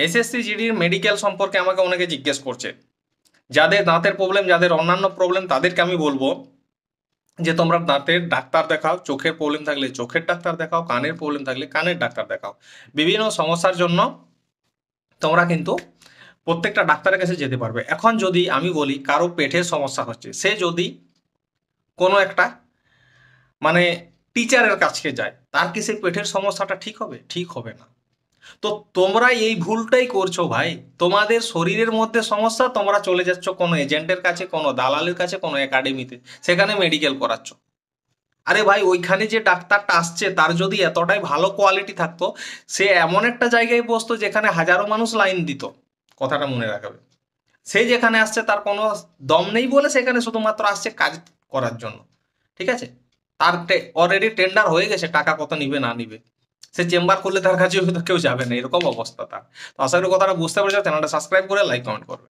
SSC জিডির medical সম্পর্কে আমাকে অনেকে জিজ্ঞেস করছে, যাদের দাঁতের প্রবলেম, যাদের অন্যান্য প্রবলেম, তাদেরকে আমি বলবো যে তোমরা দাঁতের ডাক্তার দেখাও, চোখের প্রবলেম থাকলে চোখের ডাক্তার দেখাও, কানের প্রবলেম থাকলে কানের ডাক্তার দেখাও। বিভিন্ন সমস্যার জন্য তোমরা কিন্তু প্রত্যেকটা ডাক্তারের কাছে যেতে পারবে। এখন যদি আমি বলি কারো পেটের সমস্যা হচ্ছে, সে যদি কোনো একটা মানে টিচারের কাছে যায়, তার কি সেই পেটের সমস্যাটা ঠিক হবে? ঠিক হবে না। তো তোমরা এই ভুলটাই করছো ভাই। তোমাদের শরীরের মধ্যে সমস্যা, তোমরা চলে যাচ্ছ কোনো এজেন্টের কাছে, কোনো দালালের কাছে, কোনো একাডেমিতে, সেখানে মেডিকেল করাচ্ছ। আরে ভাই, ওইখানে যে ডাক্তারটা আসছে তার যদি এতটাই ভালো কোয়ালিটি থাকতো, সে এমন একটা জায়গায় বসতো যেখানে হাজারো মানুষ লাইন দিত। কথাটা মনে রাখবে। সে যেখানে আসছে তার কোনো দম নেই বলে সেখানে শুধুমাত্র আসছে কাজ করার জন্য। ঠিক আছে, তার অলরেডি টেন্ডার হয়ে গেছে, টাকা কত নিবে না নিবে, সে চেম্বার করলে তার কাছে হয়তো কেউ যাবে না, এরকম অবস্থা তার। তো আশা করি কথাটা বুঝতে পেরেছো। চ্যানেলটা সাবস্ক্রাইব করে লাইক কমেন্ট করবে।